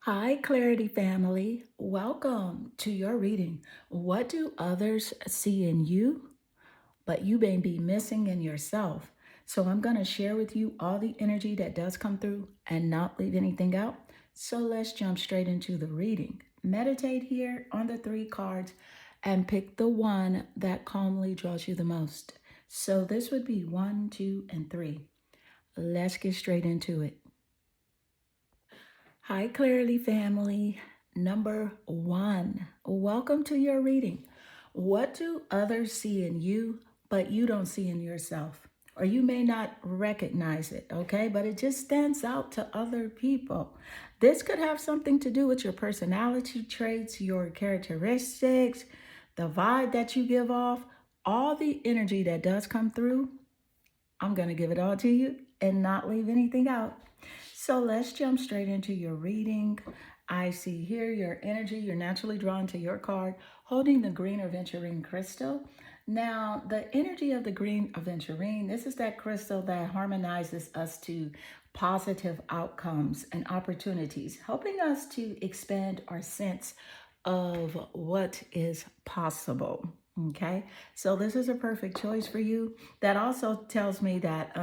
Hi, Clarity family. Welcome to your reading. What do others see in you, but you may be missing in yourself? So, I'm going to share with you all the energy that does come through and not leave anything out. So, let's jump straight into the reading. Meditate here on the three cards and pick the one that calmly draws you the most. So, this would be one, two, and three. Let's get straight into it. Hi, Clarity family. Number one, welcome to your reading. What do others see in you, but you don't see in yourself? Or you may not recognize it, okay? But it just stands out to other people. This could have something to do with your personality traits, your characteristics, the vibe that you give off, all the energy that does come through. I'm going to give it all to you and not leave anything out. So let's jump straight into your reading. I see here your energy. You're naturally drawn to your card holding the green aventurine crystal. Now, the energy of the green aventurine, this is that crystal that harmonizes us to positive outcomes and opportunities, helping us to expand our sense of what is possible. Okay, so this is a perfect choice for you. That also tells me that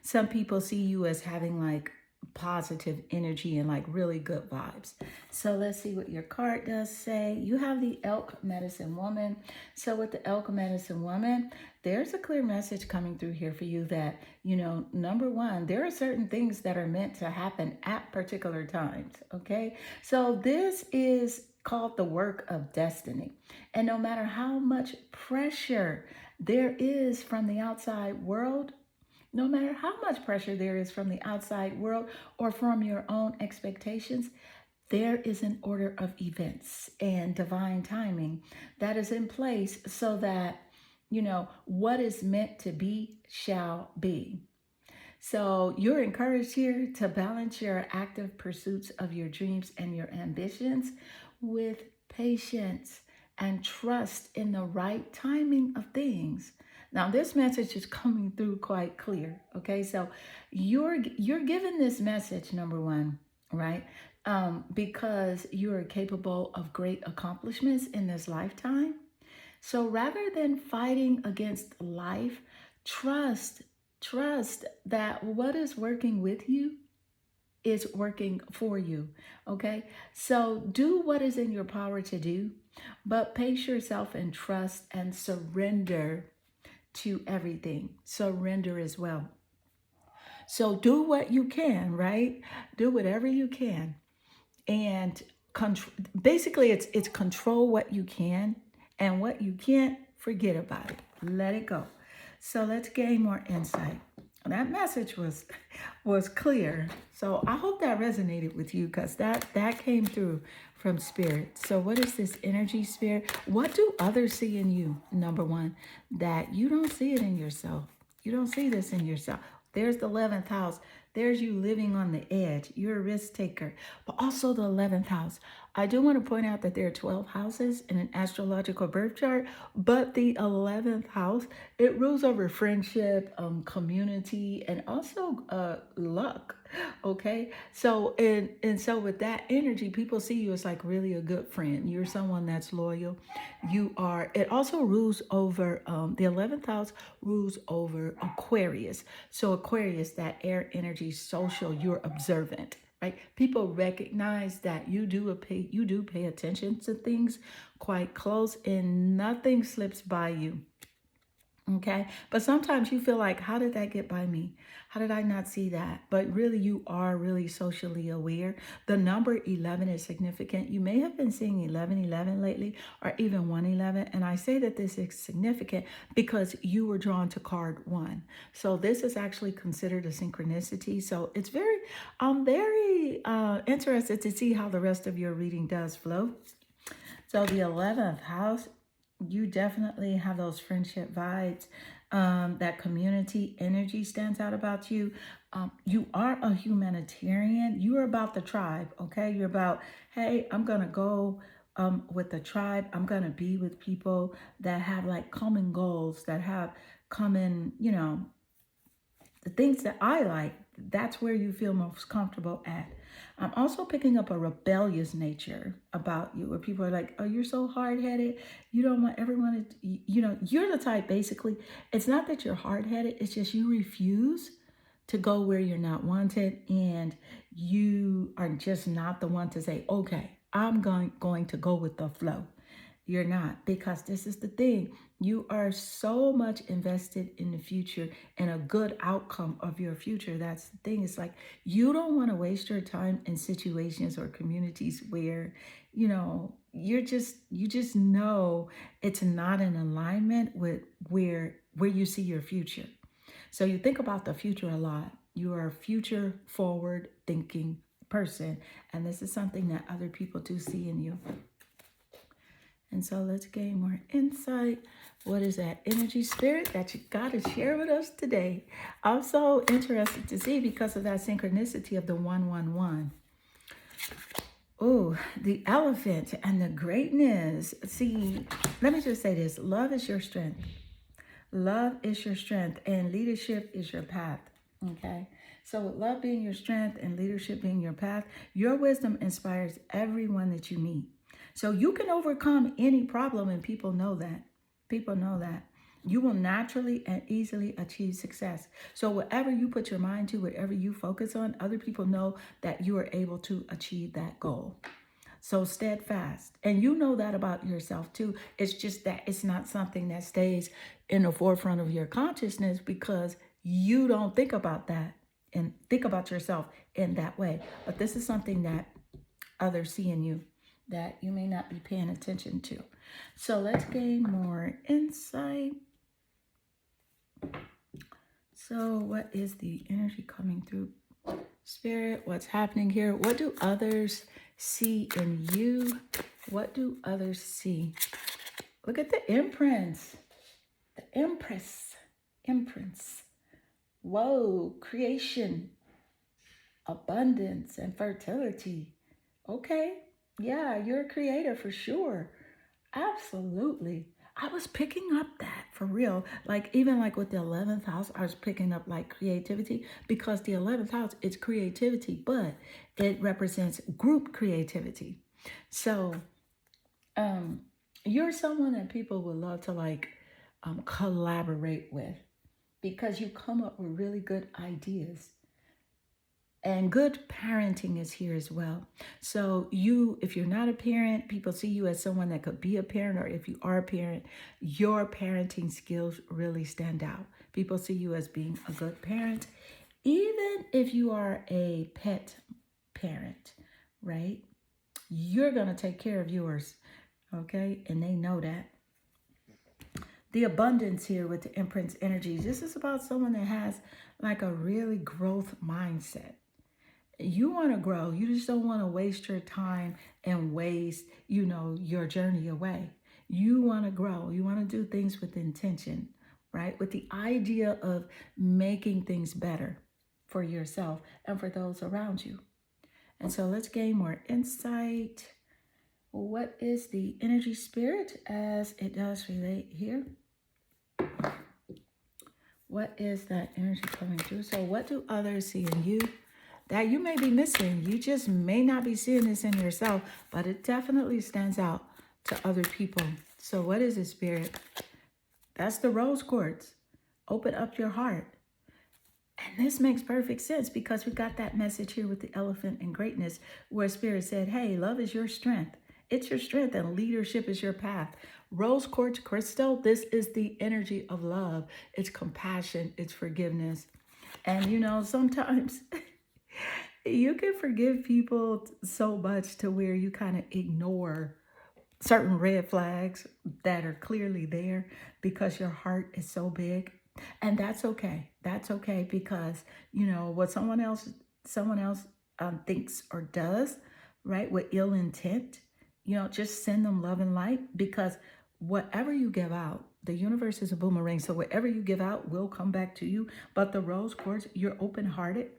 some people see you as having like positive energy and like really good vibes. So let's see what your card does say. You have the Elk Medicine Woman. So with the Elk Medicine Woman, there's a clear message coming through here for you that, number one, there are certain things that are meant to happen at particular times. Okay, so this is called the work of destiny. And no matter how much pressure there is from the outside world, no matter how much pressure there is from the outside world or from your own expectations, there is an order of events and divine timing that is in place so that, what is meant to be shall be. So you're encouraged here to balance your active pursuits of your dreams and your ambitions with patience and trust in the right timing of things. Now this message is coming through quite clear. Okay, so you're given this message, number one, right? Because you are capable of great accomplishments in this lifetime. So rather than fighting against life, trust, trust that what is working with you is working for you. Okay. So do what is in your power to do, but pace yourself and trust and surrender to everything. Surrender as well. So do what you can, right? Do whatever you can. And basically it's control what you can, and what you can't, forget about it, let it go. So let's gain more insight. That message was clear, so I hope that resonated with you, because that came through from spirit. So what is this energy, spirit? What do others see in you, number one, that you don't see it in yourself? You don't see this in yourself. There's the 11th house. There's you living on the edge. You're a risk taker. But also the 11th house. I do want to point out that there are 12 houses in an astrological birth chart, but the 11th house, it rules over friendship, community, and also luck. Okay. So and so with that energy, people see you as like really a good friend. You're someone that's loyal. You are, it also rules over the 11th house rules over Aquarius. So Aquarius, that air energy, social, you're observant, right? People recognize that you do pay attention to things quite close, and nothing slips by you. Okay. But sometimes you feel like, how did that get by me? How did I not see that? But really, you are really socially aware. The number 11 is significant. You may have been seeing 1111 lately, or even 111. And I say that this is significant because you were drawn to card one. So this is actually considered a synchronicity. So I'm very interested to see how the rest of your reading does flow. So the 11th house, you definitely have those friendship vibes. That community energy stands out about you. You are a humanitarian. You are about the tribe, okay? You're about, hey, I'm going to go with the tribe. I'm going to be with people that have like common goals, that have common, the things that I like, that's where you feel most comfortable at. I'm also picking up a rebellious nature about you, where people are like, oh, you're so hard-headed. You don't want everyone to, you're the type, basically. It's not that you're hard-headed. It's just you refuse to go where you're not wanted. And you are just not the one to say, okay, I'm going to go with the flow. You're not, because this is the thing. You are so much invested in the future and a good outcome of your future. That's the thing. It's like you don't want to waste your time in situations or communities where, you just know it's not in alignment with where you see your future. So you think about the future a lot. You are a future forward thinking person. And this is something that other people do see in you. And so let's gain more insight. What is that energy, spirit, that you got to share with us today? I'm so interested to see, because of that synchronicity of the 111. Oh, the elephant and the greatness. See, let me just say this. Love is your strength. Love is your strength, and leadership is your path. Okay? So with love being your strength and leadership being your path, your wisdom inspires everyone that you meet. So you can overcome any problem, and people know that. People know that. You will naturally and easily achieve success. So whatever you put your mind to, whatever you focus on, other people know that you are able to achieve that goal. So steadfast. And you know that about yourself too. It's just that it's not something that stays in the forefront of your consciousness, because you don't think about that and think about yourself in that way. But this is something that others see in you that you may not be paying attention to. So let's gain more insight. So what is the energy coming through? Spirit, what's happening here? What do others see in you? What do others see? Look at the imprints. The Empress. Imprints. Whoa, creation, abundance, and fertility. Okay. Yeah, you're a creator for sure. Absolutely. I was picking up that for real. Like even like with the 11th house, I was picking up like creativity, because the 11th house is creativity, but it represents group creativity. So you're someone that people would love to like collaborate with, because you come up with really good ideas. And good parenting is here as well. So if you're not a parent, people see you as someone that could be a parent, or if you are a parent, your parenting skills really stand out. People see you as being a good parent, even if you are a pet parent, right? You're going to take care of yours, okay? And they know that. The abundance here with the Empress energies, this is about someone that has like a really growth mindset. You want to grow. You just don't want to waste your time and waste, your journey away. You want to grow. You want to do things with intention, right? With the idea of making things better for yourself and for those around you. And so let's gain more insight. What is the energy, spirit, as it does relate here? What is that energy coming through? So what do others see in you that you may be missing? You just may not be seeing this in yourself, but it definitely stands out to other people. So what is it, spirit? That's the rose quartz. Open up your heart. And this makes perfect sense, because we got that message here with the elephant and greatness, where spirit said, hey, love is your strength. It's your strength, and leadership is your path. Rose quartz crystal, this is the energy of love. It's compassion, it's forgiveness. And sometimes you can forgive people so much to where you kind of ignore certain red flags that are clearly there, because your heart is so big. And that's okay. That's okay, because what someone else thinks or does, right, with ill intent, just send them love and light, because whatever you give out, the universe is a boomerang. So whatever you give out will come back to you. But the rose quartz, you're open-hearted,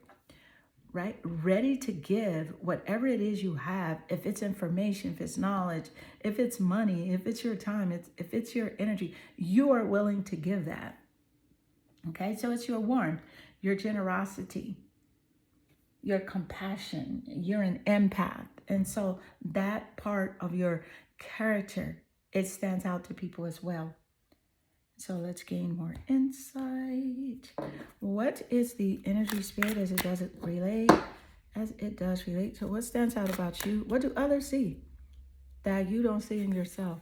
right? Ready to give whatever it is you have. If it's information, if it's knowledge, if it's money, if it's your time, if it's your energy, you are willing to give that. Okay, so it's your warmth, your generosity, your compassion. You're an empath. And so that part of your character, it stands out to people as well. So let's gain more insight. What is the energy spirit as it does relate? As it does relate. So what stands out about you? What do others see that you don't see in yourself?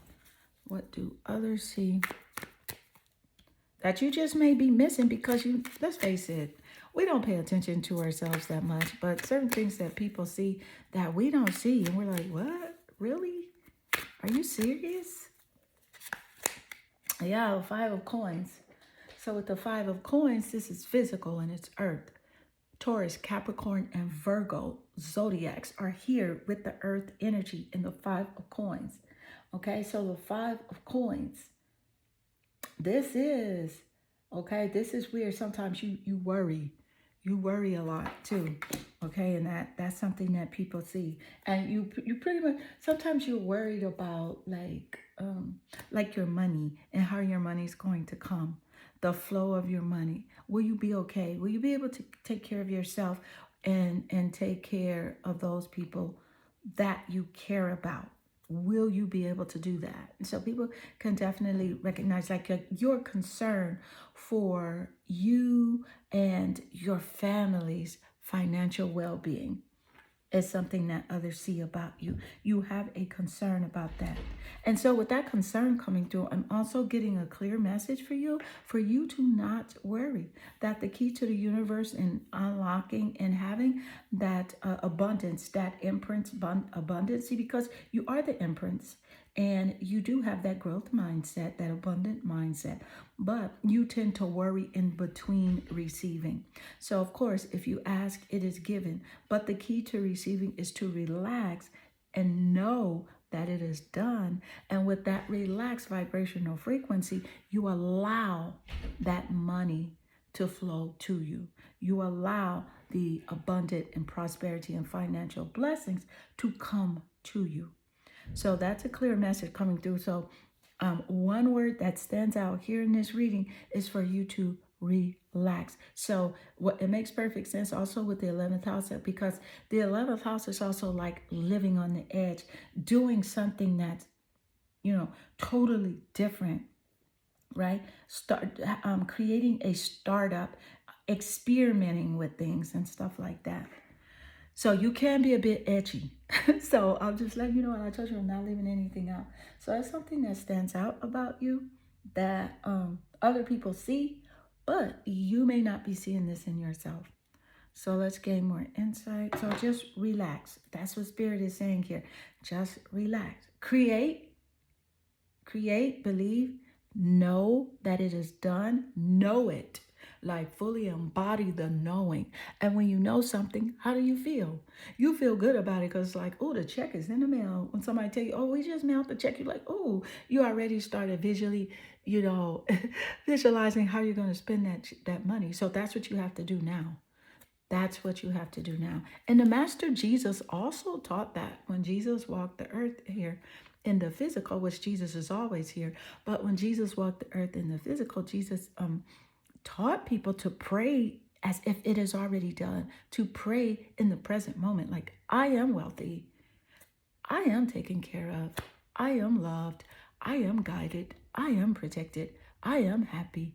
What do others see that you just may be missing because you, let's face it, we don't pay attention to ourselves that much, but certain things that people see that we don't see, and we're like, what? Really? Are you serious? Yeah, 5 of coins. So with the 5 of coins, this is physical and it's earth. Taurus, Capricorn, and Virgo zodiacs are here with the earth energy in the 5 of coins. Okay, so the 5 of coins, this is, okay, this is weird. Sometimes you worry. You worry a lot too. Okay, and that's something that people see. And you pretty much, sometimes you're worried about like your money and how your money's going to come. The flow of your money. Will you be okay? Will you be able to take care of yourself and take care of those people that you care about? Will you be able to do that? And so people can definitely recognize like your concern for you and your family's financial well-being is something that others see about you. You have a concern about that. And so with that concern coming through, I'm also getting a clear message for you to not worry. That the key to the universe in unlocking and having that abundance, that imprint abundance, because you are the imprints. And you do have that growth mindset, that abundant mindset, but you tend to worry in between receiving. So of course, if you ask, it is given. But the key to receiving is to relax and know that it is done. And with that relaxed vibrational frequency, you allow that money to flow to you. You allow the abundant and prosperity and financial blessings to come to you. So that's a clear message coming through. So one word that stands out here in this reading is for you to relax. So what it makes perfect sense also with the 11th house, because the 11th house is also like living on the edge, doing something that's, totally different, right? Creating a startup, experimenting with things and stuff like that. So you can be a bit edgy. So I'll just let you know, and I told you I'm not leaving anything out. So that's something that stands out about you that other people see, but you may not be seeing this in yourself. So let's gain more insight. So just relax. That's what Spirit is saying here. Just relax. Create, believe, know that it is done, know it. Like fully embody the knowing. And when you know something, how do you feel? You feel good about it because like, oh, the check is in the mail. When somebody tell you, oh, we just mailed the check, you're like, oh, you already started visually, visualizing how you're going to spend that money. So that's what you have to do now. That's what you have to do now. And the Master Jesus also taught that when Jesus walked the earth here in the physical, which Jesus is always here. But when Jesus walked the earth in the physical, Jesus taught people to pray as if it is already done, to pray in the present moment. Like, I am wealthy. I am taken care of. I am loved. I am guided. I am protected. I am happy,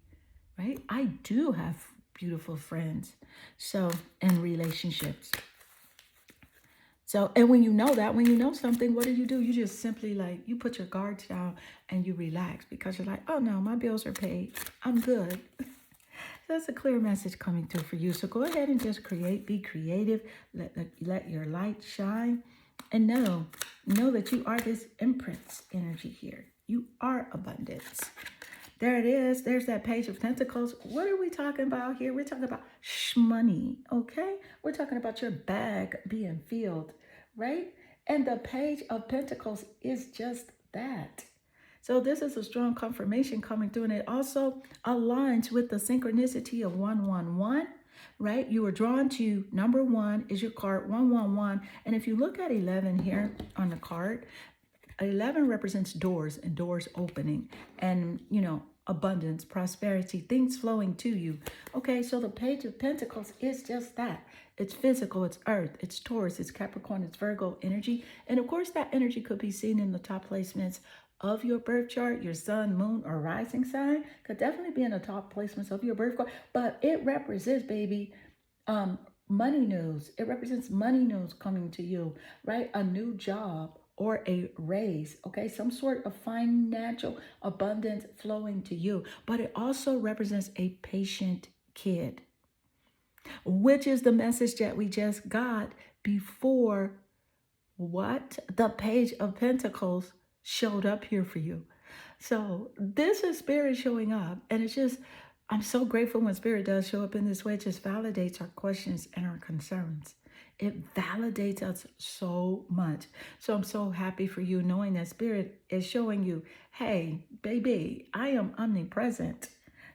right? I do have beautiful friends. So, and relationships. So, and when you know that, when you know something, what do? You just simply you put your guards down and you relax because you're like, oh no, my bills are paid. I'm good. That's a clear message coming through for you. So go ahead and just create, be creative, let your light shine, and know that you are this Empress energy here. You are abundance. There it is. There's that Page of Pentacles. What are we talking about here? We're talking about money, okay? We're talking about your bag being filled, right? And the Page of Pentacles is just that. So this is a strong confirmation coming through, and it also aligns with the synchronicity of 111, right? You were drawn to number 1 is your card, 111. And if you look at 11 here on the card, 11 represents doors and doors opening. And, abundance, prosperity, things flowing to you. Okay, so the Page of Pentacles is just that. It's physical, it's Earth, it's Taurus, it's Capricorn, it's Virgo energy. And of course, that energy could be seen in the top placements of your birth chart, your sun, moon, or rising sign. Could definitely be in the top placements of your birth chart. But it represents, baby, um, money news. It represents money news coming to you, right? A new job or a raise, okay? Some sort of financial abundance flowing to you. But it also represents a patient kid, which is the message that we just got before what? The Page of Pentacles showed up here for you. So this is Spirit showing up. And it's just, I'm so grateful when Spirit does show up in this way. It just validates our questions and our concerns. It validates us so much. So I'm so happy for you knowing that Spirit is showing you, hey, baby, I am omnipresent.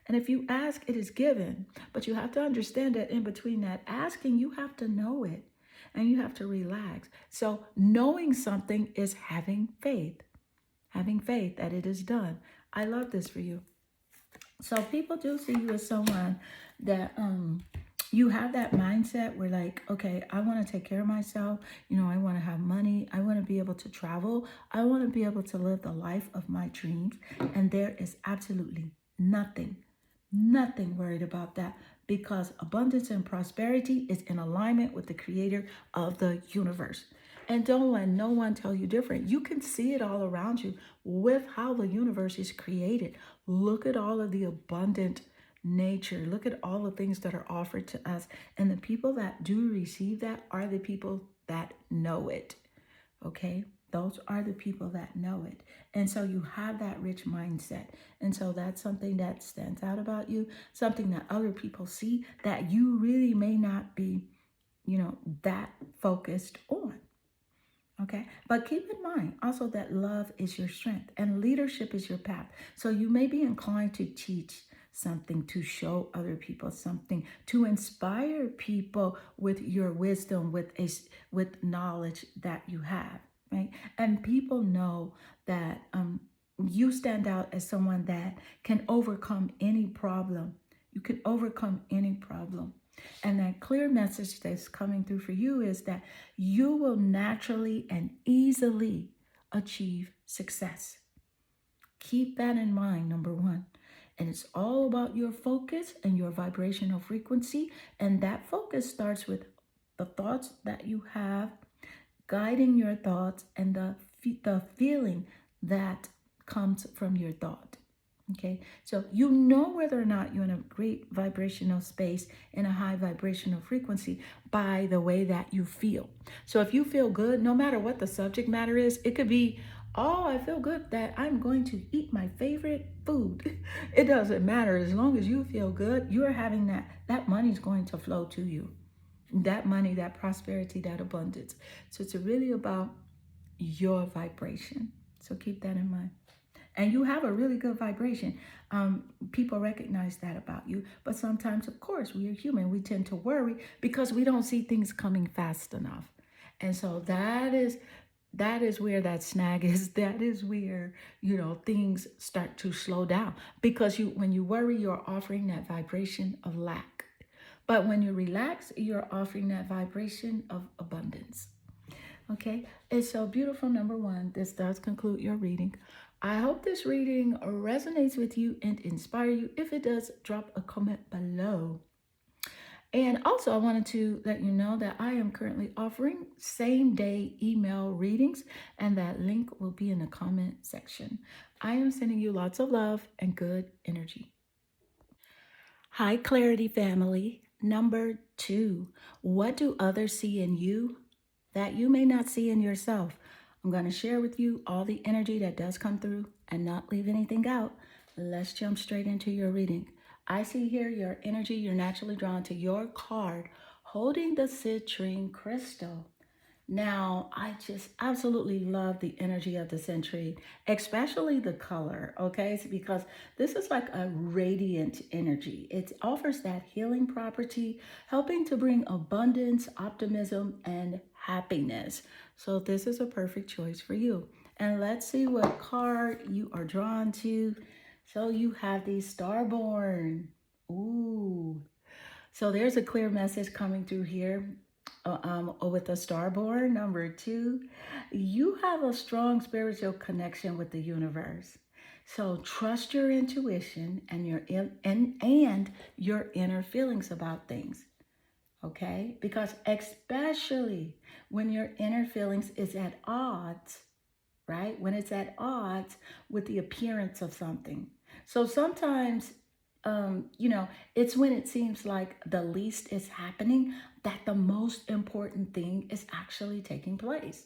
And if you ask, it is given. But you have to understand that in between that asking, you have to know it and you have to relax. So knowing something is having faith that it is done. I love this for you. So people do see you as someone that you have that mindset where like, okay, I want to take care of myself. You know, I want to have money. I want to be able to travel. I want to be able to live the life of my dreams. And there is absolutely nothing worried about that, because abundance and prosperity is in alignment with the creator of the universe. And don't let no one tell you different. You can see it all around you with how the universe is created. Look at all of the abundant nature. Look at all the things that are offered to us. And the people that do receive that are the people that know it. Okay? Those are the people that know it. And so you have that rich mindset. And so that's something that stands out about you, something that other people see that you really may not be, that focused on. Okay. But keep in mind also that love is your strength and leadership is your path. So you may be inclined to teach something, to show other people something, to inspire people with your wisdom, with knowledge that you have. Right. And people know that you stand out as someone that can overcome any problem. You can overcome any problem. And that clear message that's coming through for you is that you will naturally and easily achieve success. Keep that in mind, number one. And it's all about your focus and your vibrational frequency. And that focus starts with the thoughts that you have, guiding your thoughts, and the feeling that comes from your thought. Okay, so you know whether or not you're in a great vibrational space, in a high vibrational frequency, by the way that you feel. So if you feel good, no matter what the subject matter is, it could be, oh, I feel good that I'm going to eat my favorite food. It doesn't matter. As long as you feel good, you're having that money's going to flow to you. That money, that prosperity, that abundance. So it's really about your vibration. So keep that in mind. And you have a really good vibration. People recognize that about you. But sometimes, of course, we are human. We tend to worry because we don't see things coming fast enough. And so that is where that snag is. That is where, things start to slow down. Because when you worry, you're offering that vibration of lack. But when you relax, you're offering that vibration of abundance. Okay, and so beautiful number one, this does conclude your reading. I hope this reading resonates with you and inspire you. If it does, drop a comment below. And also, I wanted to let you know that I am currently offering same-day email readings, and that link will be in the comment section. I am sending you lots of love and good energy. High Clarity family, number 2. What do others see in you that you may not see in yourself? I'm going to share with you all the energy that does come through and not leave anything out. Let's jump straight into your reading. I see here your energy. You're naturally drawn to your card holding the citrine crystal. Now, I just absolutely love the energy of the citrine, especially the color, okay? It's because this is like a radiant energy. It offers that healing property, helping to bring abundance, optimism, and happiness. So this is a perfect choice for you. And let's see what card you are drawn to. So you have the starborn. Ooh. So there's a clear message coming through here with the starborn. Number two, you have a strong spiritual connection with the universe. So trust your intuition and and your inner feelings about things. Okay? Because especially when your inner feelings is at odds, right? When it's at odds with the appearance of something. So sometimes, it's when it seems like the least is happening that the most important thing is actually taking place.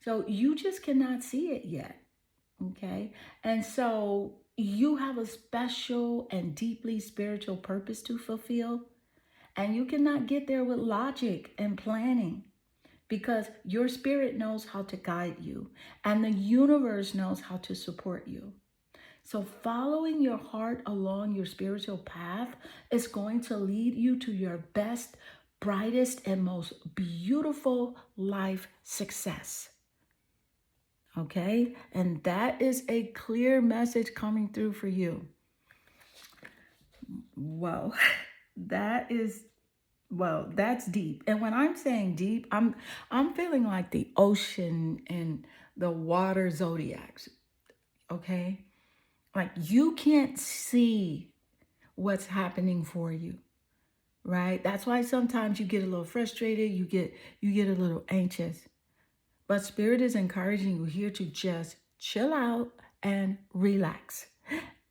So you just cannot see it yet. Okay. And so you have a special and deeply spiritual purpose to fulfill. And you cannot get there with logic and planning because your spirit knows how to guide you and the universe knows how to support you. So, following your heart along your spiritual path is going to lead you to your best, brightest, and most beautiful life success. Okay? And that is a clear message coming through for you. Whoa. That is Well, that's deep. And when I'm saying deep, I'm feeling like the ocean and the water zodiacs, okay? Like you can't see what's happening for you, right? That's why sometimes you get a little frustrated, you get a little anxious. But spirit is encouraging you here to just chill out and relax.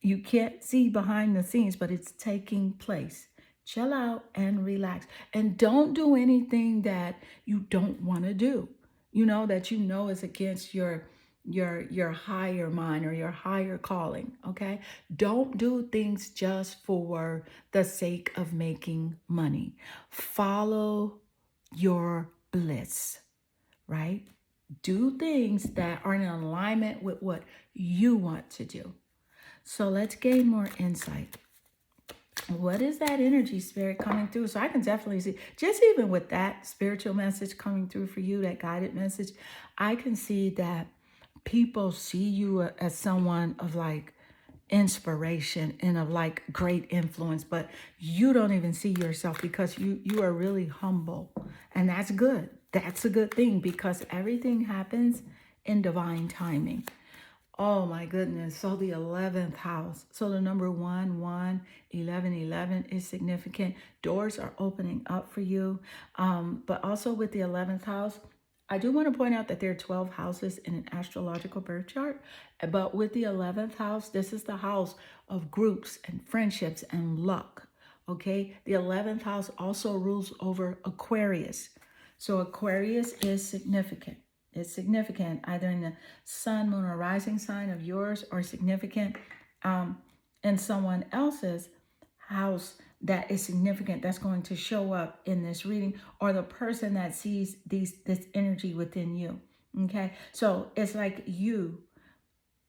You can't see behind the scenes, but it's taking place. Chill out and relax. And don't do anything that you don't want to do. That is against your higher mind or your higher calling, okay? Don't do things just for the sake of making money. Follow your bliss, right? Do things that are in alignment with what you want to do. So let's gain more insight. What is that energy, spirit, coming through? So I can definitely see, just even with that spiritual message coming through for you, that guided message, I can see that people see you as someone of like inspiration and of like great influence, but you don't even see yourself because you are really humble. And that's good. That's a good thing because everything happens in divine timing. Oh my goodness. So the 11th house. So the number 1, 1, 11, 11 is significant. Doors are opening up for you. But also with the 11th house, I do want to point out that there are 12 houses in an astrological birth chart. But with the 11th house, this is the house of groups and friendships and luck. Okay. The 11th house also rules over Aquarius. So Aquarius is significant. It's significant either in the sun, moon, or rising sign of yours, or significant in someone else's house that is significant, that's going to show up in this reading, or the person that sees this energy within you. Okay, so it's like you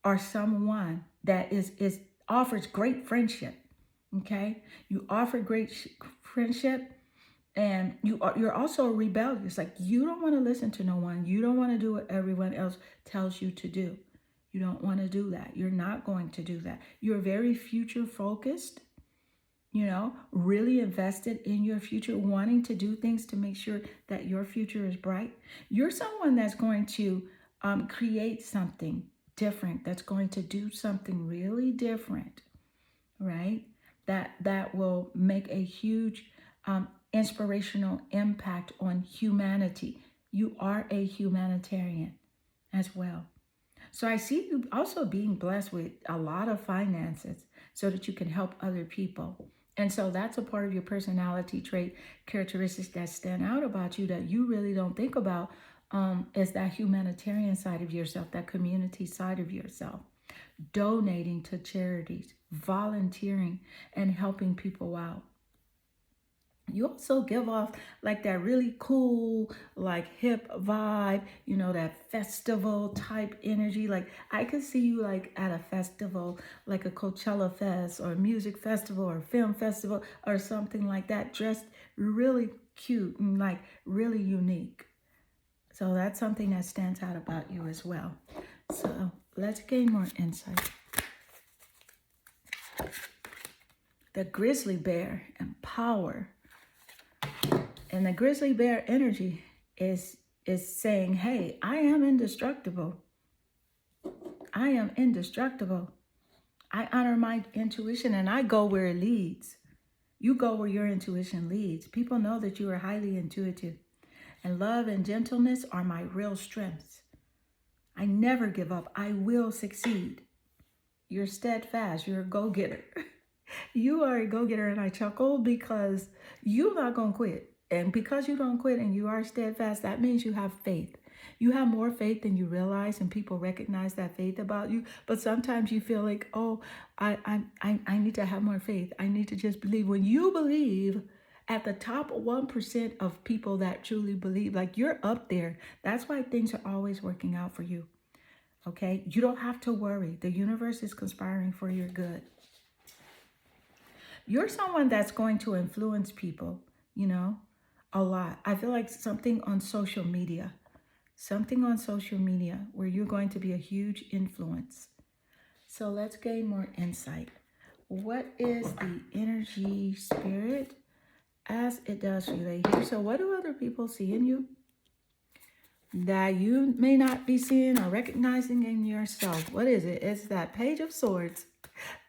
are someone that is offers great friendship. Okay, you offer great friendship, and you're also rebellious. Like you don't want to listen to no one. You don't want to do what everyone else tells you to do. You don't want to do that. You're not going to do that. You're very future focused, really invested in your future, wanting to do things to make sure that your future is bright. You're someone that's going to create something different, that's going to do something really different, right? That will make a huge inspirational impact on humanity. You are a humanitarian as well. So I see you also being blessed with a lot of finances so that you can help other people. And so that's a part of your personality trait, characteristics that stand out about you that you really don't think about, is that humanitarian side of yourself, that community side of yourself, donating to charities, volunteering, and helping people out. You also give off like that really cool, like hip vibe, that festival type energy. Like I could see you like at a festival, like a Coachella Fest or a music festival or film festival or something like that, dressed really cute and like really unique. So that's something that stands out about you as well. So let's gain more insight. the grizzly bear and power. And the grizzly bear energy is saying, hey, I am indestructible. I am indestructible. I honor my intuition and I go where it leads. You go where your intuition leads. People know that you are highly intuitive. And love and gentleness are my real strengths. I never give up. I will succeed. You're steadfast. You're a go-getter. You are a go-getter, and I chuckle because you're not going to quit. And because you don't quit and you are steadfast, that means you have faith. You have more faith than you realize, and people recognize that faith about you. But sometimes you feel like, oh, I need to have more faith. I need to just believe. When you believe at the top 1% of people that truly believe, like you're up there, that's why things are always working out for you. Okay? You don't have to worry. The universe is conspiring for your good. You're someone that's going to influence people, you know, a lot. I feel like something on social media where you're going to be a huge influence. So let's gain more insight. What is the energy spirit as it does relate here? So what do other people see in you that you may not be seeing or recognizing in yourself? What is it? It's that Page of Swords.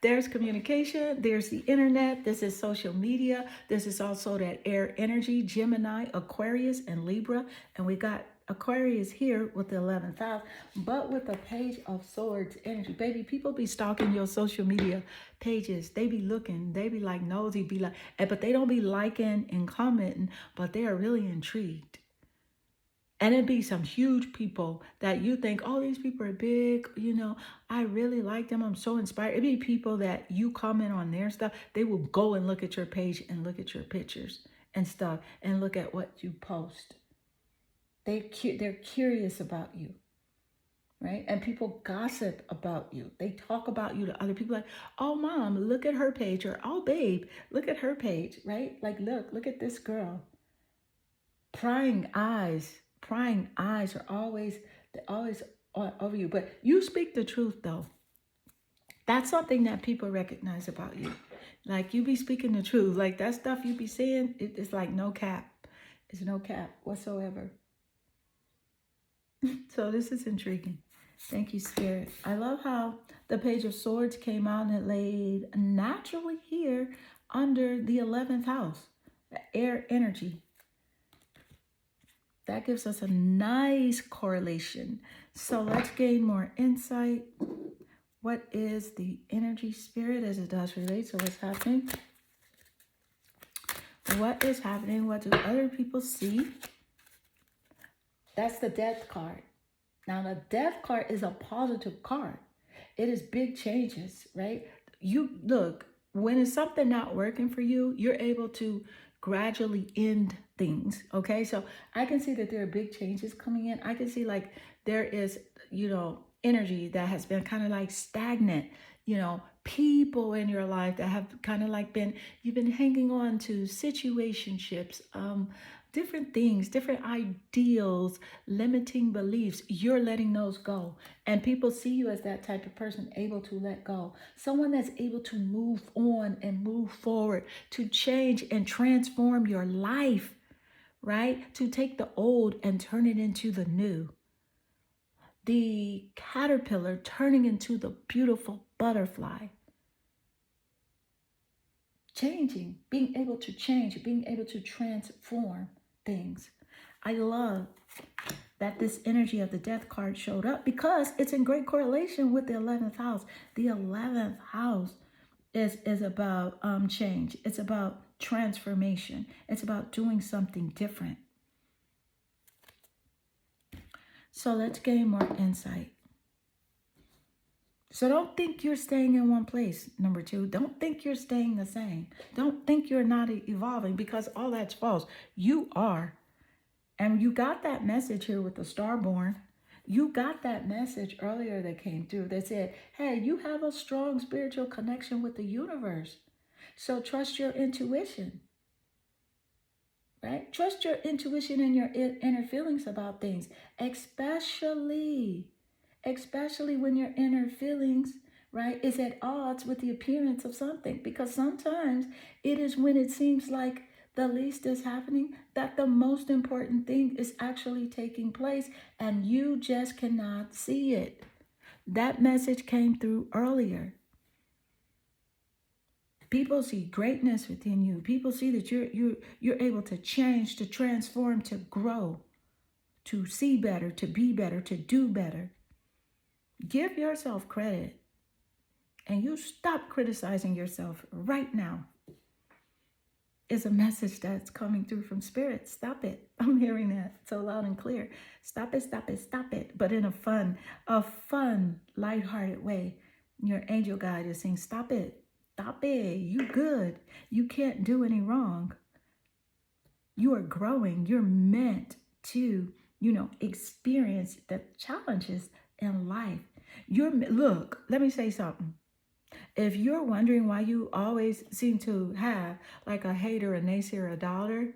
There's communication. There's the internet. This is social media. This is also that air energy, Gemini, Aquarius, and Libra. And we got Aquarius here with the 11th house, but with the Page of Swords energy. Baby, people be stalking your social media pages. They be looking. They be like nosy, be like, but they don't be liking and commenting, but they are really intrigued. And it'd be some huge people that you think, oh, these people are big, you know, I really like them. I'm so inspired. It'd be people that you comment on their stuff. They will go and look at your page and look at your pictures and stuff and look at what you post. They're curious about you, right? And people gossip about you. They talk about you to other people like, oh, mom, look at her page, or oh, babe, look at her page, right? Like, look at this girl. Prying eyes are always over you. But you speak the truth, though. That's something that people recognize about you. Like, you be speaking the truth. Like, that stuff you be saying, it's like no cap. It's no cap whatsoever. So this is intriguing. Thank you, Spirit. I love how the Page of Swords came out and it laid naturally here under the 11th house, the air energy. That gives us a nice correlation. So let's gain more insight. What is the energy spirit as it does relate to what's happening? What is happening? What do other people see? That's the Death card. Now, the Death card is a positive card. It is big changes, right? You look, when it's something not working for you, you're able to gradually end things. Okay, so I can see that there are big changes coming in. I can see like there is, you know, energy that has been kind of like stagnant, you know, people in your life that have kind of like you've been hanging on to situationships, different things, different ideals, limiting beliefs. You're letting those go. And people see you as that type of person able to let go. Someone that's able to move on and move forward, to change and transform your life, right? To take the old and turn it into the new. The caterpillar turning into the beautiful butterfly. Changing, being able to change, being able to transform things. I love that this energy of the Death card showed up because it's in great correlation with the 11th house. The 11th house is about change. It's about transformation. It's about doing something different. So let's gain more insight. So don't think you're staying in one place. Number two, don't think you're staying the same. Don't think you're not evolving, because all that's false. You are. And you got that message here with the Starborn. You got that message earlier that came through that said, hey, you have a strong spiritual connection with the universe. So trust your intuition. Right? Trust your intuition and your inner feelings about things, especially when your inner feelings, right, is at odds with the appearance of something. Because sometimes it is when it seems like the least is happening that the most important thing is actually taking place, and you just cannot see it. That message came through earlier. People see greatness within you. People see that you're able to change, to transform, to grow, to see better, to be better, to do better. Give yourself credit, and you stop criticizing yourself right now. Is a message that's coming through from Spirit. Stop it. I'm hearing that so loud and clear. Stop it, stop it, stop it. But in a fun, lighthearted way. Your angel guide is saying, stop it. Stop it. You good. You can't do any wrong. You are growing. You're meant to, experience the challenges in life. Look, let me say something. If you're wondering why you always seem to have like a hater, a naysayer, a doubter,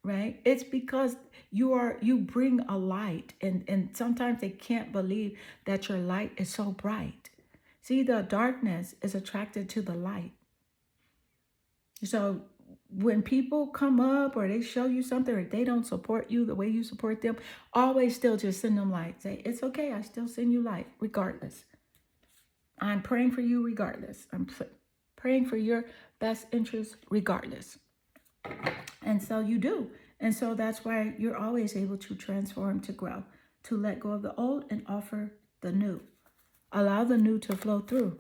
right? It's because you bring a light, and sometimes they can't believe that your light is so bright. See, the darkness is attracted to the light. So when people come up or they show you something or they don't support you the way you support them, always still just send them light. Say, it's okay, I still send you light regardless. I'm praying for you regardless. I'm praying for your best interest regardless. And so you do. And so that's why you're always able to transform, to grow, to let go of the old and offer the new. Allow the new to flow through.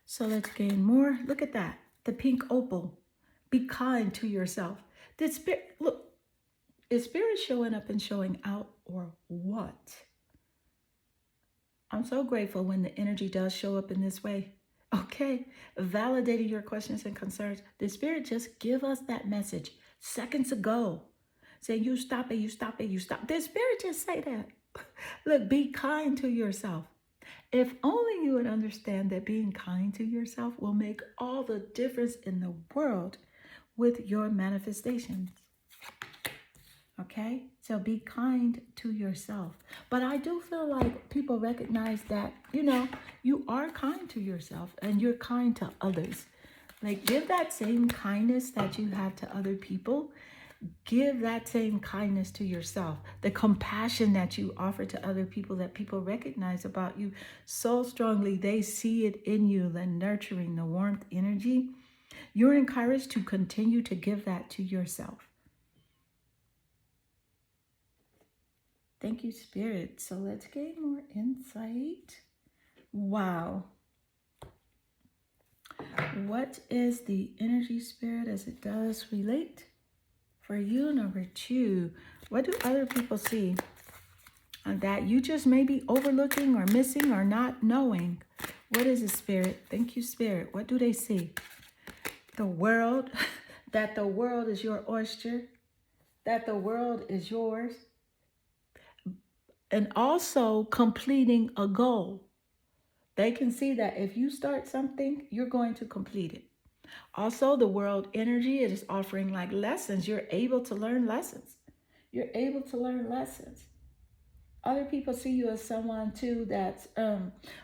So let's gain more. Look at that. The pink opal. Be kind to yourself. Is Spirit showing up and showing out, or what? I'm so grateful when the energy does show up in this way. Okay, validating your questions and concerns. The Spirit just give us that message seconds ago. Saying, you stop it, you stop it, you stop. The Spirit just say that. Look, be kind to yourself. If only you would understand that being kind to yourself will make all the difference in the world with your manifestations. Okay, so be kind to yourself. But I do feel like people recognize that, you are kind to yourself and you're kind to others. Like, give that same kindness that you have to other people. Give that same kindness to yourself. The compassion that you offer to other people, that people recognize about you so strongly, they see it in you, the nurturing, the warmth, energy. You're encouraged to continue to give that to yourself. Thank you, Spirit. So let's get more insight. Wow. What is the energy, Spirit, as it does relate for you? Number 2, what do other people see that you just may be overlooking or missing or not knowing? What is it, Spirit? Thank you, Spirit. What do they see? The world, that the world is your oyster, that the world is yours. And also completing a goal. They can see that if you start something, you're going to complete it. Also, the world energy, it is offering like lessons. You're able to learn lessons. You're able to learn lessons. Other people see you as someone too that's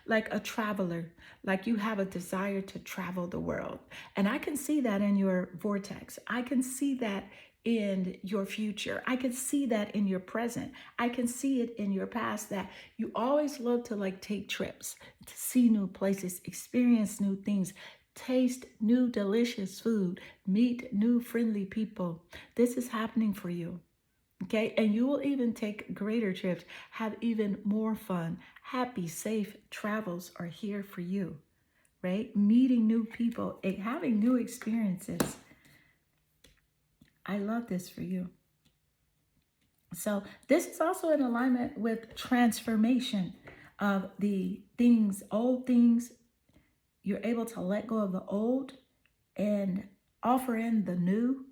like a traveler, like you have a desire to travel the world. And I can see that in your vortex. I can see that in your future. I can see that in your present. I can see it in your past, that you always love to like take trips, to see new places, experience new things, taste new delicious food, meet new friendly people. This is happening for you. Okay, and you will even take greater trips, have even more fun. Happy, safe travels are here for you, right? Meeting new people, having new experiences. I love this for you. So this is also in alignment with transformation of the things, old things. You're able to let go of the old and offer in the new.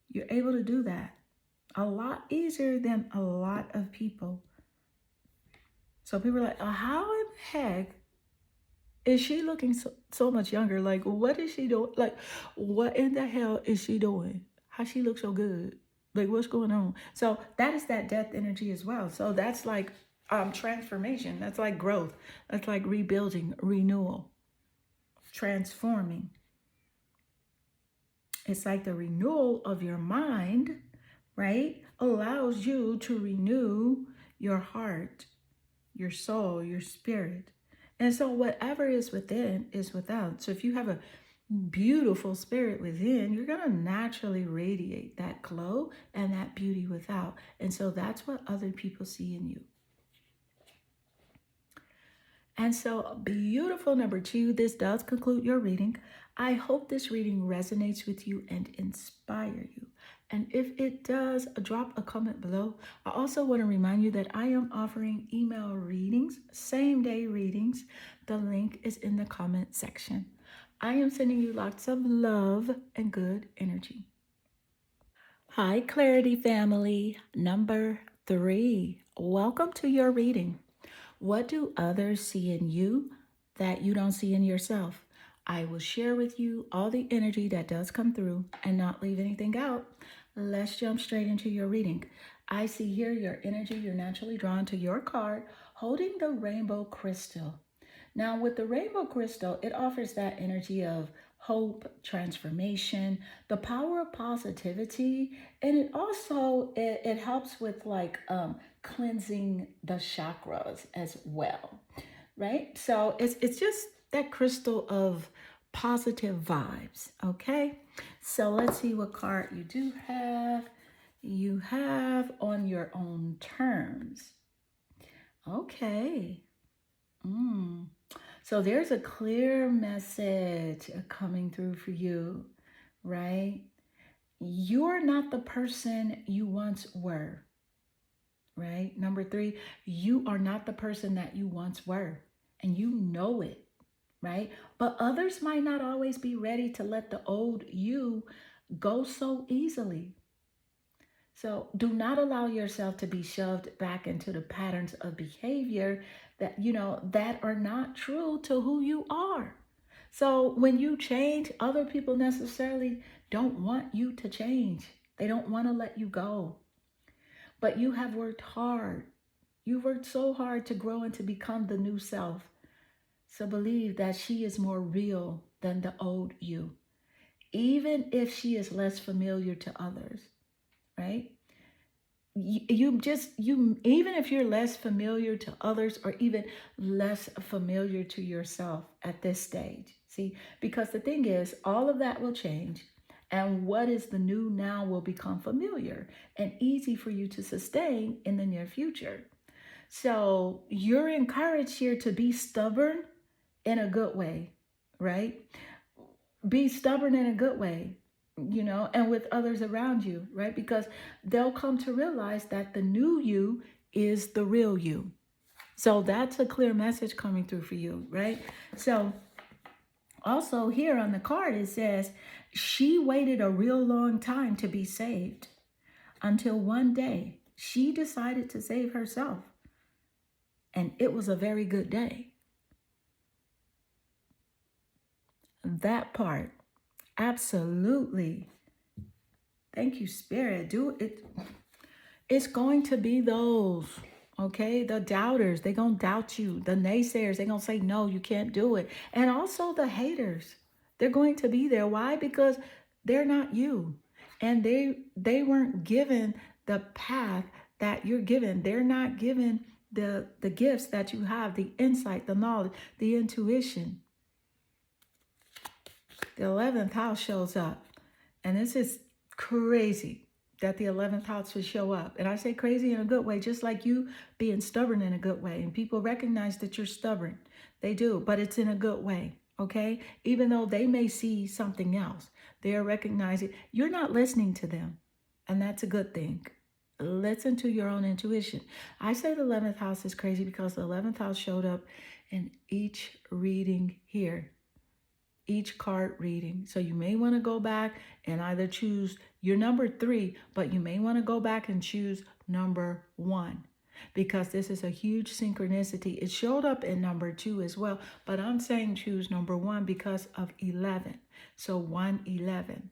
You're able to do that a lot easier than a lot of people. So people are like, how in the heck is she looking so much younger? Like, what is she doing? Like, what in the hell is she doing? How she looks so good? Like, what's going on? So that is that death energy as well. So that's like Transformation. That's like growth. That's like rebuilding, renewal, transforming. It's like the renewal of your mind, right? Allows you to renew your heart, your soul, your spirit. And so whatever is within is without. So if you have a beautiful spirit within, you're going to naturally radiate that glow and that beauty without. And so that's what other people see in you. And so, beautiful number 2, this does conclude your reading. I hope this reading resonates with you and inspire you. And if it does, drop a comment below. I also want to remind you that I am offering email readings, same day readings. The link is in the comment section. I am sending you lots of love and good energy. Hi, Clarity family. Number 3, welcome to your reading. What do others see in you that you don't see in yourself? I will share with you all the energy that does come through and not leave anything out. Let's jump straight into your reading. I see here your energy, you're naturally drawn to your card holding the rainbow crystal. Now, with the rainbow crystal, it offers that energy of hope, transformation, the power of positivity, and it helps with like cleansing the chakras as well, right? So it's just that crystal of positive vibes. Okay, so let's see what card you do have. You have on your own terms. Okay. So there's a clear message coming through for you, right? You're not the person you once were, right? Number 3, you are not the person that you once were, and you know it, right? But others might not always be ready to let the old you go so easily. So do not allow yourself to be shoved back into the patterns of behavior that are not true to who you are. So when you change, other people necessarily don't want you to change. They don't want to let you go. But you have worked hard. You worked so hard to grow and to become the new self. So believe that she is more real than the old you, even if she is less familiar to others, right? You even if you're less familiar to others or even less familiar to yourself at this stage, see, because the thing is, all of that will change, and what is the new now will become familiar and easy for you to sustain in the near future. So you're encouraged here to be stubborn in a good way, right? Be stubborn in a good way, and with others around you, right? Because they'll come to realize that the new you is the real you. So that's a clear message coming through for you, right? So also here on the card, it says, she waited a real long time to be saved until one day she decided to save herself. And it was a very good day. That part. Absolutely. Thank you, Spirit. Do it. It's going to be those, okay? The doubters, they're going to doubt you. The naysayers, they're going to say, no, you can't do it. And also the haters, they're going to be there. Why? Because they're not you. And they weren't given the path that you're given. They're not given the gifts that you have, the insight, the knowledge, the intuition. The 11th house shows up. And this is crazy that the 11th house would show up. And I say crazy in a good way, just like you being stubborn in a good way. And people recognize that you're stubborn. They do, but it's in a good way, okay? Even though they may see something else, they're recognizing you're not listening to them. And that's a good thing. Listen to your own intuition. I say the 11th house is crazy because the 11th house showed up in each reading here. Each card reading. So you may want to go back and either choose your number 3, but you may want to go back and choose number 1 because this is a huge synchronicity. It showed up in number 2 as well, but I'm saying choose number 1 because of 11. So 111.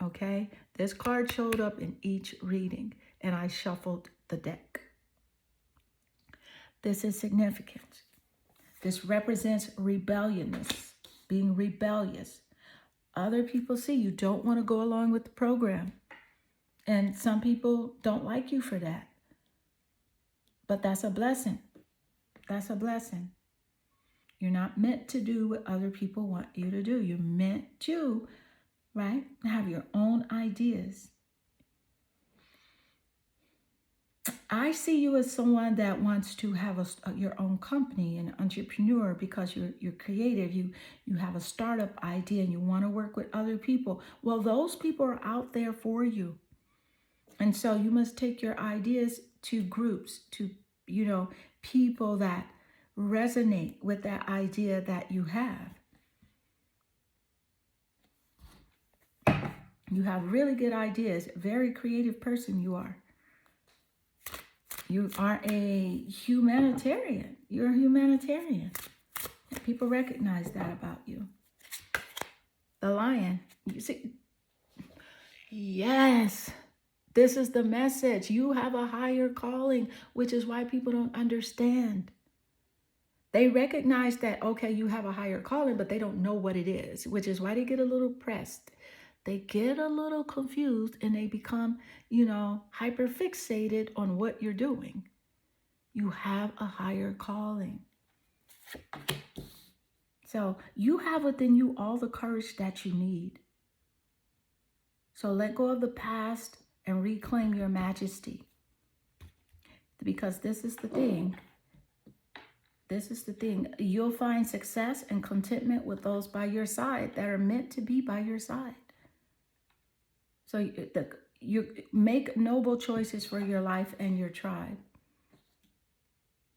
Okay, this card showed up in each reading and I shuffled the deck. This is significant. This represents rebelliousness, being rebellious. Other people see you don't want to go along with the program. And some people don't like you for that. But that's a blessing. That's a blessing. You're not meant to do what other people want you to do. You're meant to, right, have your own ideas. I see you as someone that wants to have your own company, an entrepreneur, because you're creative. You have a startup idea and you want to work with other people. Well, those people are out there for you. And so you must take your ideas to groups, to, people that resonate with that idea that you have. You have really good ideas. Very creative person you are. You are a humanitarian. You're a humanitarian. People recognize that about you. The lion. You see, yes. This is the message. You have a higher calling, which is why people don't understand. They recognize that, okay, you have a higher calling, but they don't know what it is, which is why they get a little pressed. They get a little confused and they become, hyper fixated on what you're doing. You have a higher calling. So you have within you all the courage that you need. So let go of the past and reclaim your majesty. Because this is the thing. This is the thing. You'll find success and contentment with those by your side that are meant to be by your side. So you make noble choices for your life and your tribe.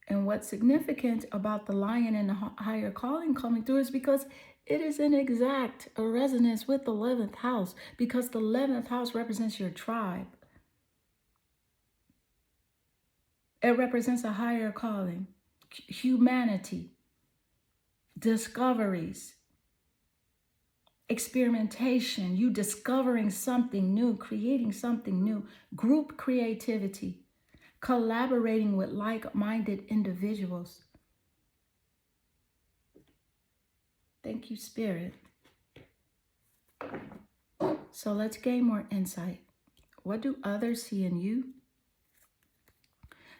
And what's significant about the lion and the higher calling coming through is because it is in exact resonance with the 11th house, because the 11th house represents your tribe. It represents a higher calling, humanity, discoveries, experimentation, you discovering something new, creating something new, group creativity, collaborating with like-minded individuals. Thank you, Spirit. So let's gain more insight. What do others see in you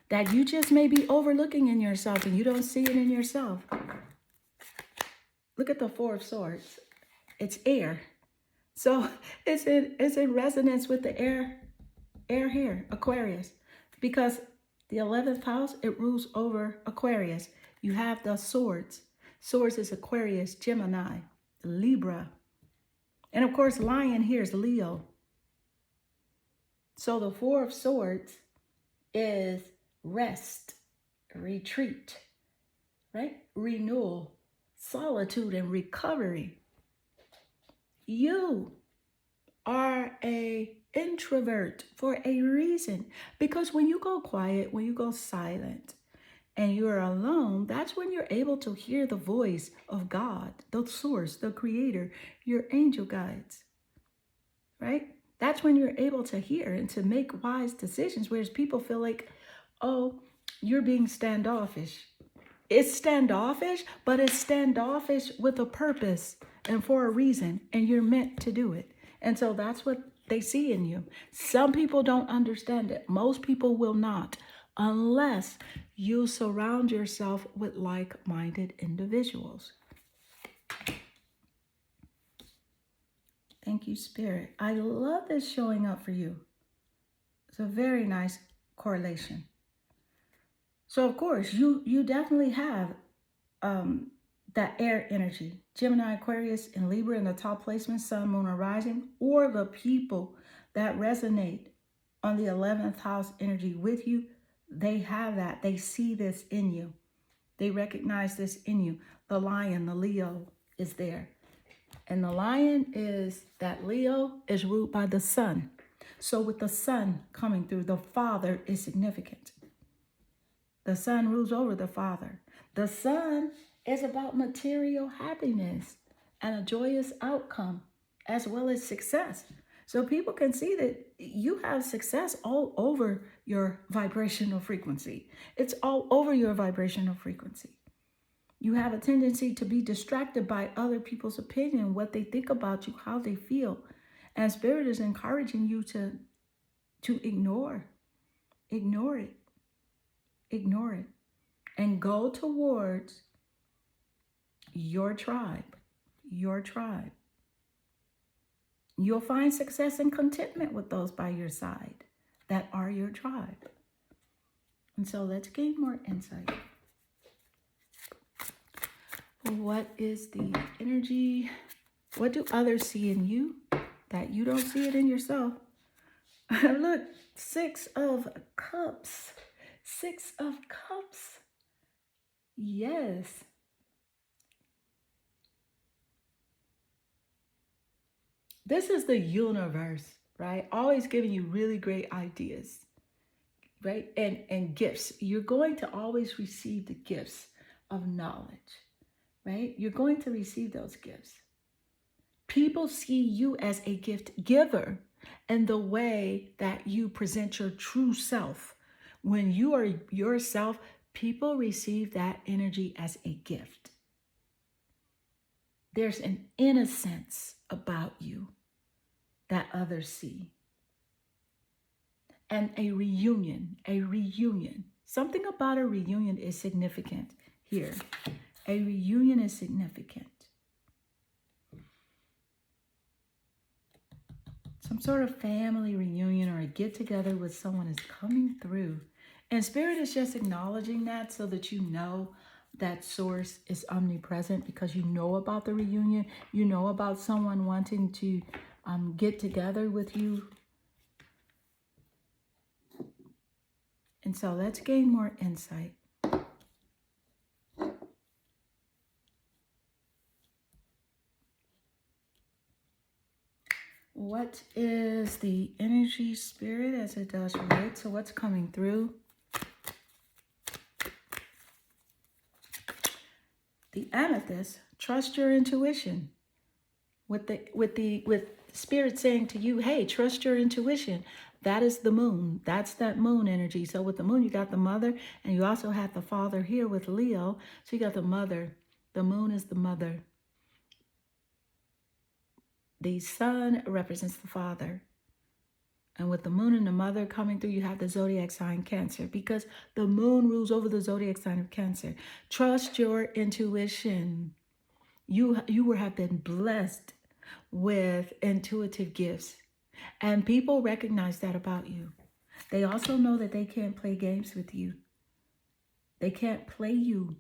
that you just may be overlooking in yourself and you don't see it in yourself? Look at the Four of Swords. It's air. So it's in resonance with the air here, Aquarius. Because the 11th house, it rules over Aquarius. You have the swords. Swords is Aquarius, Gemini, Libra. And of course, lion here is Leo. So the Four of Swords is rest, retreat, right? Renewal, solitude, and recovery. You are an introvert for a reason, because when you go quiet, when you go silent, and you're alone, that's when you're able to hear the voice of God, the source, the creator, your angel guides, right? That's when you're able to hear and to make wise decisions, whereas people feel like, oh, you're being standoffish. It's standoffish, but it's standoffish with a purpose and for a reason, and you're meant to do it. And so that's what they see in you. Some people don't understand it. Most people will not, unless you surround yourself with like-minded individuals. Thank you, Spirit. I love this showing up for you. It's a very nice correlation. So, of course, you definitely have that air energy. Gemini, Aquarius, and Libra in the top placement, Sun, Moon, or Rising, or the people that resonate on the 11th house energy with you, they have that. They see this in you. They recognize this in you. The lion, the Leo is there. And the lion is that Leo is ruled by the sun. So with the sun coming through, the father is significant. The sun rules over the father. The sun is about material happiness and a joyous outcome, as well as success. So people can see that you have success all over your vibrational frequency. It's all over your vibrational frequency. You have a tendency to be distracted by other people's opinion, what they think about you, how they feel. And Spirit is encouraging you to ignore it, ignore it, and go towards your tribe, your tribe. You'll find success and contentment with those by your side that are your tribe. And so let's gain more insight. What is the energy? What do others see in you that you don't see it in yourself? Look, 6 of Cups. 6 of Cups. Yes. This is the universe, right? Always giving you really great ideas, right? And gifts. You're going to always receive the gifts of knowledge, right? You're going to receive those gifts. People see you as a gift giver and the way that you present your true self. When you are yourself, people receive that energy as a gift. There's an innocence about you that others see. And a reunion. Something about a reunion is significant here. A reunion is significant. Some sort of family reunion or a get together with someone is coming through. And Spirit is just acknowledging that so that you know that source is omnipresent, because you know about the reunion. You know about someone wanting to get together with you. And so let's gain more insight. What is the energy, Spirit, as it does relate? So what's coming through? The amethyst. Trust your intuition. With Spirit saying to you, hey, trust your intuition. That is the moon. That's that moon energy. So with the moon, you got the mother, and you also have the father here with Leo. So you got the mother. The moon is the mother. The sun represents the father. And with the moon and the mother coming through, you have the zodiac sign Cancer, because the moon rules over the zodiac sign of Cancer. Trust your intuition. You have been blessed with intuitive gifts. And people recognize that about you. They also know that they can't play games with you. They can't play you.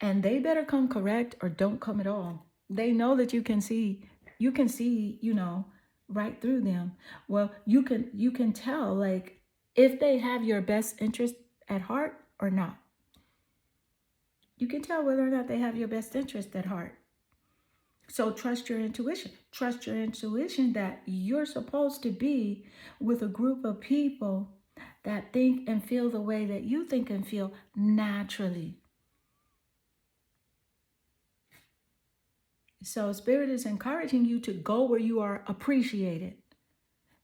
And they better come correct or don't come at all. They know that you can see, right through them. Well, you can tell, like, if they have your best interest at heart or not. You can tell whether or not they have your best interest at heart. So trust your intuition. Trust your intuition that you're supposed to be with a group of people that think and feel the way that you think and feel naturally. So Spirit is encouraging you to go where you are appreciated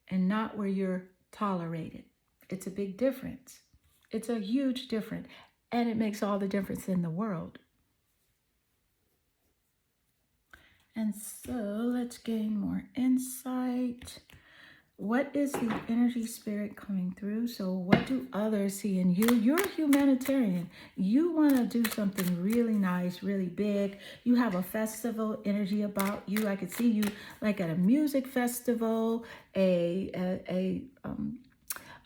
and not where you're tolerated. It's a big difference. It's a huge difference. And it makes all the difference in the world. And so let's gain more insight. What is the energy, Spirit, coming through? So what do others see in you? You're a humanitarian. You want to do something really nice, really big. You have a festival energy about you. I could see you like at a music festival, a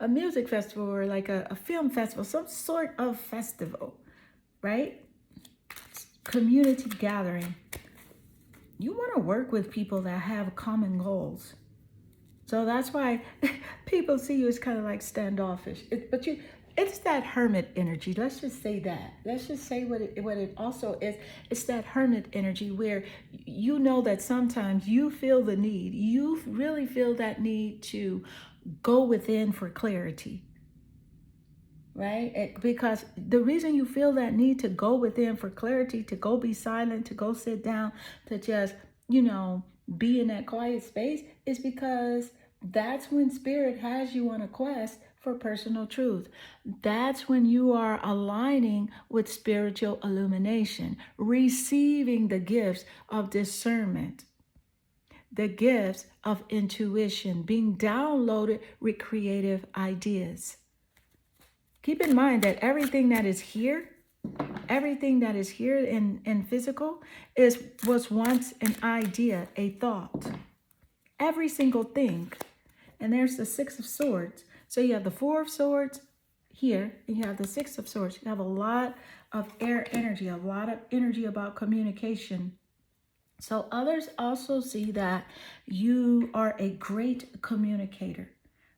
music festival, or like a film festival, some sort of festival, right? Community gathering. You want to work with people that have common goals. So that's why people see you as kind of like standoffish. It's that hermit energy. Let's just say that. Let's just say what it also is. It's that hermit energy where you know that sometimes you feel the need. You really feel that need to go within for clarity. Right? Because the reason you feel that need to go within for clarity, to go be silent, to go sit down, to just, be in that quiet space is because that's when spirit has you on a quest for personal truth. That's when you are aligning with spiritual illumination, receiving the gifts of discernment, the gifts of intuition, being downloaded with creative ideas. Keep in mind that everything that is here in physical was once an idea, a thought. Every single thing. And there's the Six of Swords. So you have the Four of Swords here, and you have the Six of Swords. You have a lot of air energy, a lot of energy about communication. So others also see that you are a great communicator.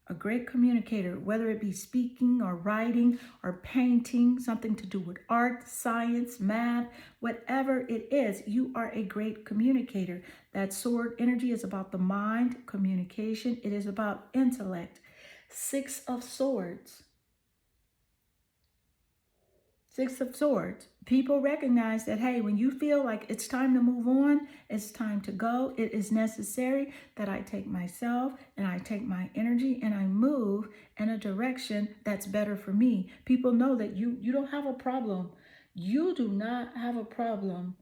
A great communicator, whether it be speaking or writing or painting, something to do with art, science, math, whatever it is, you are a great communicator. That sword energy is about the mind, communication. It is about intellect. Six of Swords. Six of Swords. People recognize that, hey, when you feel like it's time to move on, it's time to go, it is necessary that I take myself and I take my energy and I move in a direction that's better for me. People know that you don't have a problem. You do not have a problem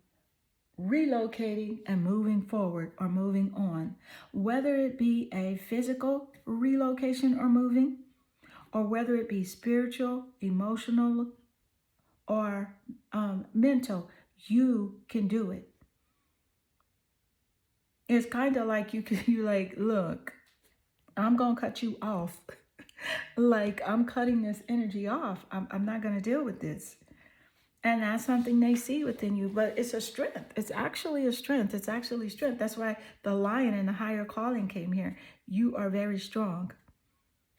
relocating and moving forward or moving on. Whether it be a physical relocation or moving, or whether it be spiritual, emotional, or mental, you can do it. It's kind of like you like, look, I'm gonna cut you off. Like, I'm cutting this energy off. I'm not gonna deal with this. And that's something they see within you, but it's a strength. It's actually a strength. It's actually strength. That's why the lion and the higher calling came here. You are very strong,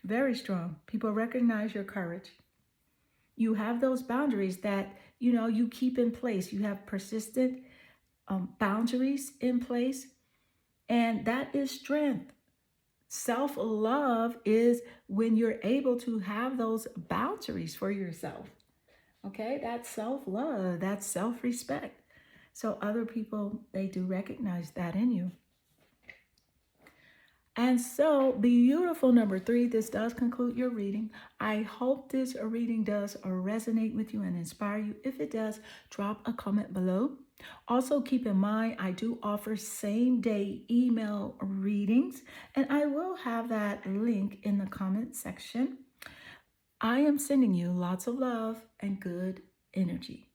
very strong. People recognize your courage. You have those boundaries that, you keep in place. You have persistent boundaries in place, and that is strength. Self-love is when you're able to have those boundaries for yourself. Okay, that's self-love, that's self-respect. So other people, they do recognize that in you. And so, beautiful number 3, this does conclude your reading. I hope this reading does resonate with you and inspire you. If it does, drop a comment below. Also, keep in mind, I do offer same-day email readings, and I will have that link in the comment section. I am sending you lots of love and good energy.